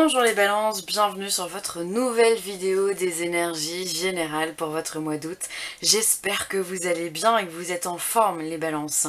Bonjour les balances, bienvenue sur votre nouvelle vidéo des énergies générales pour votre mois d'août. J'espère que vous allez bien et que vous êtes en forme les balances.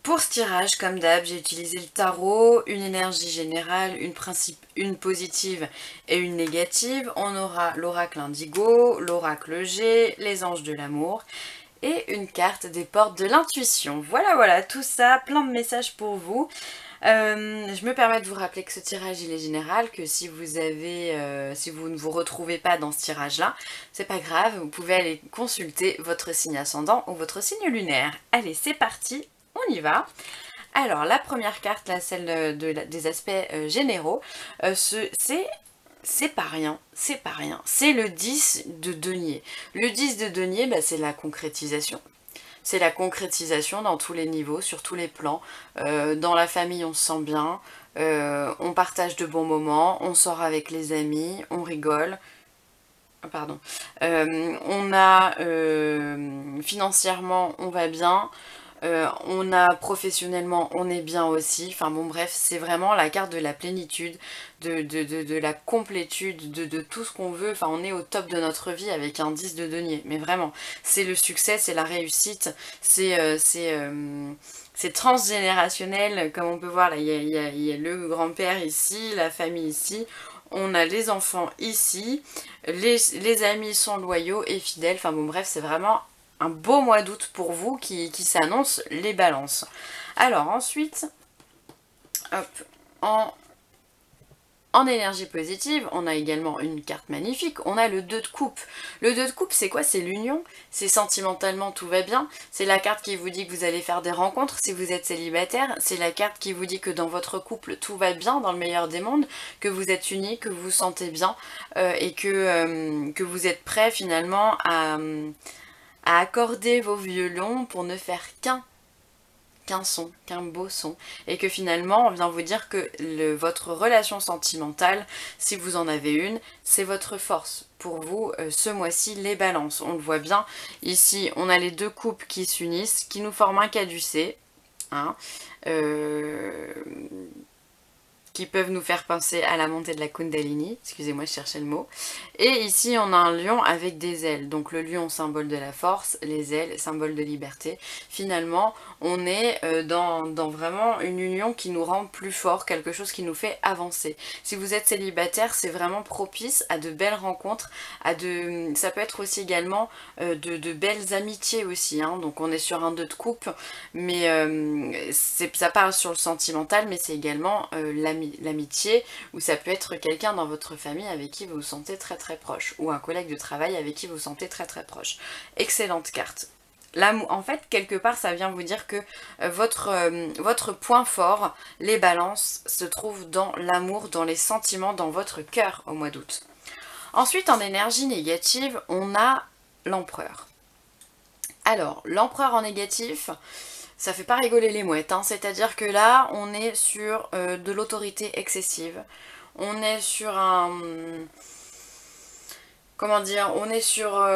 Pour ce tirage, comme d'hab, j'ai utilisé le tarot, une énergie générale, une positive et une négative. On aura l'oracle indigo, l'oracle G, les anges de l'amour et une carte des portes de l'intuition. Voilà, tout ça, plein de messages pour vous. Je me permets de vous rappeler que ce tirage il est général, que si vous ne vous retrouvez pas dans ce tirage là, c'est pas grave, vous pouvez aller consulter votre signe ascendant ou votre signe lunaire. Allez, c'est parti, on y va. Alors la première carte, là, celle des aspects généraux, c'est pas rien, c'est le 10 de denier. Le 10 de denier, bah, c'est la concrétisation. C'est la concrétisation dans tous les niveaux, sur tous les plans. Dans la famille, on se sent bien, on partage de bons moments, on sort avec les amis, on rigole. Pardon. Financièrement, on va bien. On a professionnellement, on est bien aussi. Enfin bon bref, c'est vraiment la carte de la plénitude, de la complétude, de tout ce qu'on veut. Enfin on est au top de notre vie avec un 10 de denier. Mais vraiment, c'est le succès, c'est la réussite, c'est transgénérationnel. Comme on peut voir là, il y a le grand-père ici, la famille ici. On a les enfants ici, les amis sont loyaux et fidèles. Enfin bon bref, c'est vraiment un beau mois d'août pour vous qui s'annonce les balances. Alors ensuite, hop, en énergie positive, on a également une carte magnifique, on a le 2 de coupe. Le 2 de coupe, c'est quoi? C'est l'union, c'est sentimentalement tout va bien, c'est la carte qui vous dit que vous allez faire des rencontres si vous êtes célibataire, c'est la carte qui vous dit que dans votre couple tout va bien, dans le meilleur des mondes, que vous êtes unis, que vous vous sentez bien et que vous êtes prêts finalement à accorder vos violons pour ne faire qu'un son, qu'un beau son, et que finalement on vient vous dire que votre relation sentimentale, si vous en avez une, c'est votre force. Pour vous, ce mois-ci, les balances, on le voit bien, ici on a les deux couples qui s'unissent, qui nous forment un caducée, hein, qui peuvent nous faire penser à la montée de la Kundalini, excusez-moi je cherchais le mot, et ici on a un lion avec des ailes, donc le lion symbole de la force, les ailes symbole de liberté. Finalement on est dans vraiment une union qui nous rend plus forts, quelque chose qui nous fait avancer. Si vous êtes célibataire, c'est vraiment propice à de belles rencontres, ça peut être aussi également de belles amitiés aussi, hein. Donc on est sur un 2 de coupe, mais ça parle sur le sentimental, mais c'est également l'amitié, ou ça peut être quelqu'un dans votre famille avec qui vous vous sentez très très proche, ou un collègue de travail avec qui vous vous sentez très très proche. Excellente carte. En fait, quelque part, ça vient vous dire que votre point fort, les balances, se trouve dans l'amour, dans les sentiments, dans votre cœur au mois d'août. Ensuite, en énergie négative, on a l'empereur. Alors, l'empereur en négatif, ça fait pas rigoler les mouettes, hein. C'est-à-dire que là, on est sur de l'autorité excessive. On est sur un... Comment dire? On est sur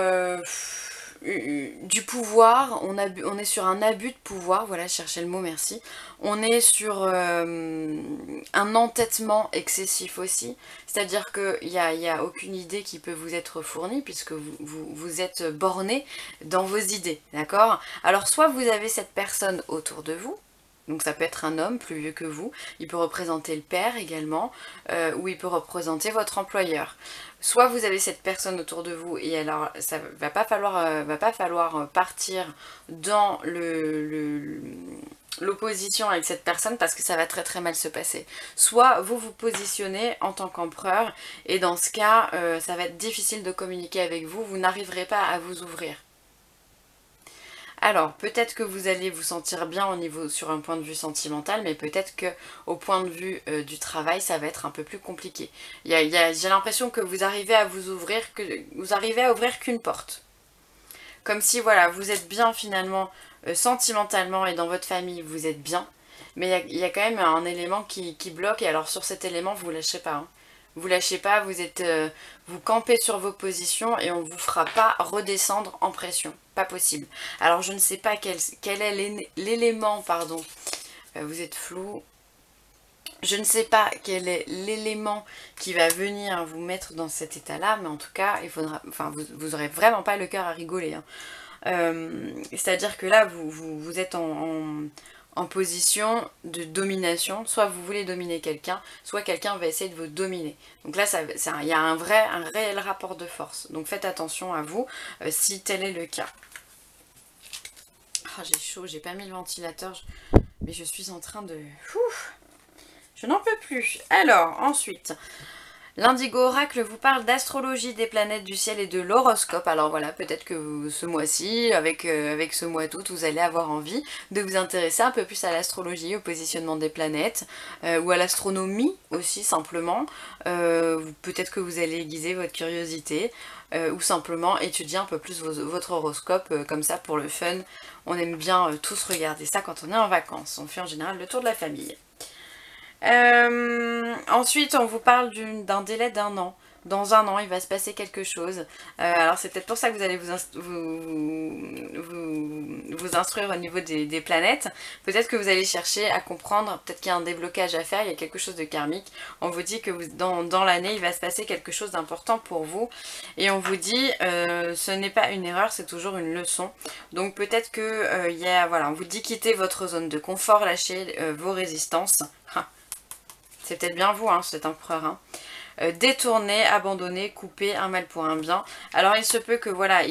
du pouvoir, on est sur un abus de pouvoir, voilà, je cherchais le mot, merci. On est sur un entêtement excessif aussi, c'est-à-dire qu'il n'y a aucune idée qui peut vous être fournie puisque vous êtes borné dans vos idées, d'accord? Alors soit vous avez cette personne autour de vous, donc ça peut être un homme plus vieux que vous, il peut représenter le père également, ou il peut représenter votre employeur. Soit vous avez cette personne autour de vous et alors ça va pas falloir partir dans l'opposition avec cette personne parce que ça va très très mal se passer. Soit vous vous positionnez en tant qu'empereur et dans ce cas ça va être difficile de communiquer avec vous, vous n'arriverez pas à vous ouvrir. Alors, peut-être que vous allez vous sentir bien sur un point de vue sentimental, mais peut-être que au point de vue du travail, ça va être un peu plus compliqué. J'ai l'impression que vous arrivez à vous ouvrir, ouvrir qu'une porte. Comme si, voilà, vous êtes bien finalement sentimentalement et dans votre famille, vous êtes bien, mais il y a quand même un élément qui bloque, et alors sur cet élément, vous ne lâchez pas, hein. Vous lâchez pas, vous campez sur vos positions et on vous fera pas redescendre en pression. Pas possible. Alors je ne sais pas quel est l'élément, pardon. Vous êtes flou. Je ne sais pas quel est l'élément qui va venir vous mettre dans cet état-là, mais en tout cas, il faudra, enfin, vous aurez vraiment pas le cœur à rigoler, hein. C'est-à-dire que là, vous êtes en position de domination. Soit vous voulez dominer quelqu'un, soit quelqu'un va essayer de vous dominer. Donc là, il y a un réel rapport de force. Donc faites attention à vous si tel est le cas. Oh, j'ai chaud, j'ai pas mis le ventilateur, mais je suis en train de... Ouf, je n'en peux plus. Alors, ensuite... L'Indigo Oracle vous parle d'astrologie, des planètes, du ciel et de l'horoscope. Alors voilà, peut-être que ce mois-ci, avec ce mois d'août, vous allez avoir envie de vous intéresser un peu plus à l'astrologie, au positionnement des planètes, ou à l'astronomie aussi simplement. Peut-être que vous allez aiguiser votre curiosité, ou simplement étudier un peu plus votre horoscope, comme ça pour le fun. On aime bien tous regarder ça quand on est en vacances. On fait en général le tour de la famille. Ensuite, on vous parle d'un délai d'un an. Dans un an, il va se passer quelque chose. Alors, c'est peut-être pour ça que vous allez vous instruire au niveau des planètes. Peut-être que vous allez chercher à comprendre, peut-être qu'il y a un déblocage à faire, il y a quelque chose de karmique. On vous dit que dans l'année, il va se passer quelque chose d'important pour vous. Et on vous dit, ce n'est pas une erreur, c'est toujours une leçon. Donc, peut-être que, voilà, on vous dit quitter votre zone de confort, lâcher vos résistances. C'est peut-être bien vous, hein, cet empereur. Hein. Détourner, abandonner, couper, un mal pour un bien. Alors il se peut que voilà,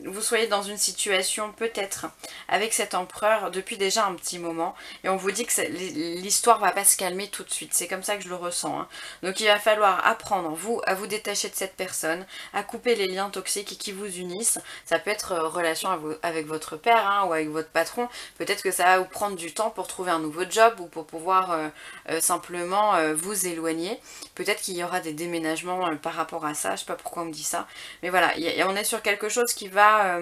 vous soyez dans une situation peut-être avec cet empereur depuis déjà un petit moment et on vous dit que l'histoire va pas se calmer tout de suite. C'est comme ça que je le ressens. Hein. Donc il va falloir apprendre à vous détacher de cette personne, à couper les liens toxiques qui vous unissent. Ça peut être relation avec votre père hein, ou avec votre patron. Peut-être que ça va vous prendre du temps pour trouver un nouveau job ou pour pouvoir simplement vous éloigner. Peut-être qu'il y aura des déménagements par rapport à ça, je sais pas pourquoi on me dit ça, mais voilà, on est sur quelque chose qui va,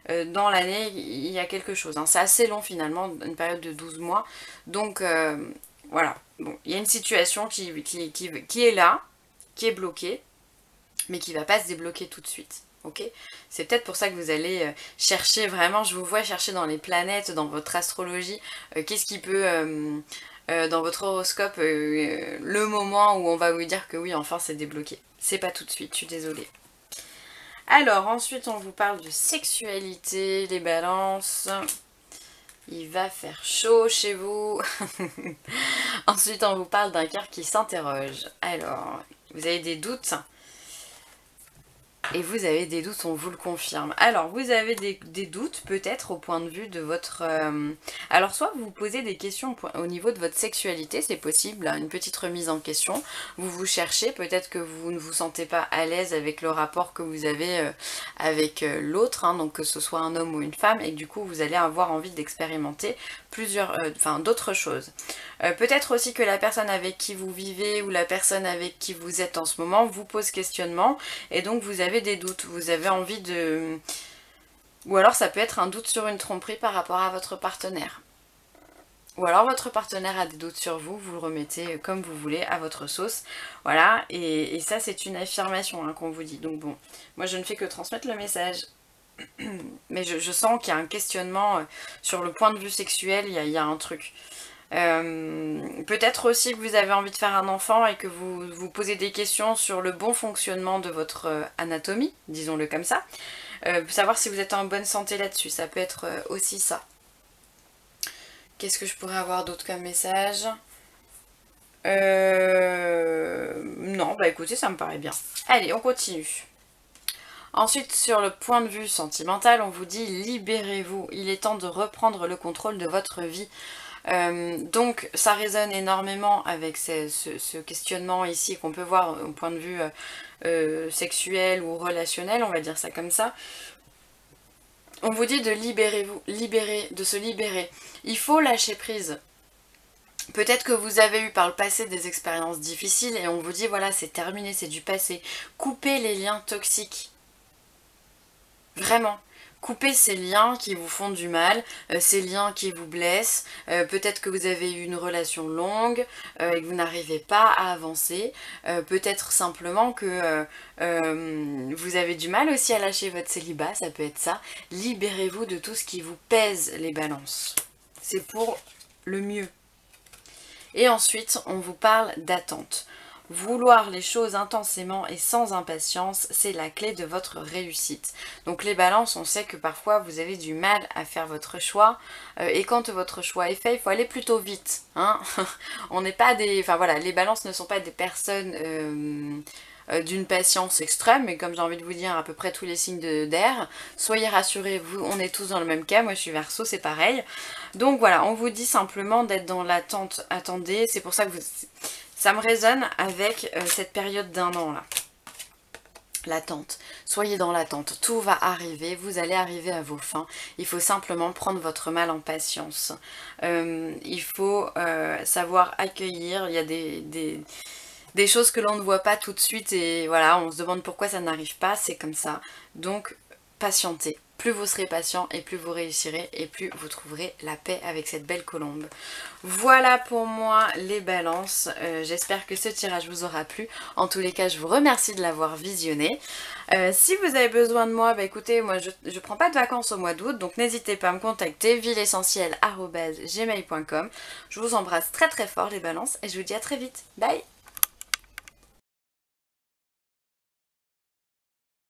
dans l'année, il y a quelque chose, hein. C'est assez long finalement, une période de 12 mois, donc voilà, bon, il y a une situation qui est là, qui est bloquée, mais qui va pas se débloquer tout de suite. Ok, c'est peut-être pour ça que vous allez chercher vraiment, je vous vois chercher dans les planètes, dans votre astrologie, qu'est-ce qui peut... dans votre horoscope le moment où on va vous dire que oui, enfin c'est débloqué. C'est pas tout de suite, je suis désolée. Alors, ensuite on vous parle de sexualité, les balances. Il va faire chaud chez vous. Ensuite on vous parle d'un cœur qui s'interroge. Alors, vous avez des doutes ? Et vous avez des doutes, on vous le confirme. Alors, vous avez des doutes peut-être au point de vue de votre... Alors, soit vous vous posez des questions au niveau de votre sexualité, c'est possible, une petite remise en question. Vous vous cherchez, peut-être que vous ne vous sentez pas à l'aise avec le rapport que vous avez avec l'autre, hein, donc que ce soit un homme ou une femme, et du coup, vous allez avoir envie d'expérimenter d'autres choses. Peut-être aussi que la personne avec qui vous vivez ou la personne avec qui vous êtes en ce moment vous pose questionnement et donc vous avez des doutes, vous avez envie de... Ou alors ça peut être un doute sur une tromperie par rapport à votre partenaire. Ou alors votre partenaire a des doutes sur vous, vous le remettez comme vous voulez à votre sauce. Voilà, et ça c'est une affirmation hein, qu'on vous dit. Donc bon, moi je ne fais que transmettre le message. Mais je sens qu'il y a un questionnement sur le point de vue sexuel, il y a un truc. Peut-être aussi que vous avez envie de faire un enfant et que vous vous posez des questions sur le bon fonctionnement de votre anatomie, disons-le comme ça. Savoir si vous êtes en bonne santé là-dessus, ça peut être aussi ça. Qu'est-ce que je pourrais avoir d'autre comme message ? Non, bah écoutez, ça me paraît bien. Allez, on continue. Ensuite, sur le point de vue sentimental, on vous dit libérez-vous. Il est temps de reprendre le contrôle de votre vie. Donc ça résonne énormément avec ce questionnement ici qu'on peut voir au point de vue sexuel ou relationnel, on va dire ça comme ça. On vous dit de de se libérer. Il faut lâcher prise. Peut-être que vous avez eu par le passé des expériences difficiles et on vous dit voilà c'est terminé, c'est du passé. Coupez les liens toxiques. Vraiment. Coupez ces liens qui vous font du mal, ces liens qui vous blessent. Peut-être que vous avez eu une relation longue et que vous n'arrivez pas à avancer. Peut-être simplement que vous avez du mal aussi à lâcher votre célibat, ça peut être ça. Libérez-vous de tout ce qui vous pèse les balances. C'est pour le mieux. Et ensuite, on vous parle d'attente. Vouloir les choses intensément et sans impatience, c'est la clé de votre réussite. Donc les balances, on sait que parfois vous avez du mal à faire votre choix. Et quand votre choix est fait, il faut aller plutôt vite. Hein. On n'est pas des... Enfin voilà, les balances ne sont pas des personnes... d'une patience extrême, mais comme j'ai envie de vous dire à peu près tous les signes d'air, soyez rassurés, on est tous dans le même cas, moi je suis Verseau, c'est pareil. Donc voilà, on vous dit simplement d'être dans l'attente, attendez, c'est pour ça que ça me résonne avec cette période d'1 an là. L'attente, soyez dans l'attente, tout va arriver, vous allez arriver à vos fins, il faut simplement prendre votre mal en patience. Il faut savoir accueillir, il y a des choses que l'on ne voit pas tout de suite et voilà, on se demande pourquoi ça n'arrive pas, c'est comme ça. Donc patientez. Plus vous serez patient et plus vous réussirez et plus vous trouverez la paix avec cette belle colombe. Voilà pour moi les balances. J'espère que ce tirage vous aura plu. En tous les cas, je vous remercie de l'avoir visionné. Si vous avez besoin de moi, bah écoutez, moi je prends pas de vacances au mois d'août, donc n'hésitez pas à me contacter, villeessentielle@gmail.com. Je vous embrasse très très fort les balances et je vous dis à très vite. Bye!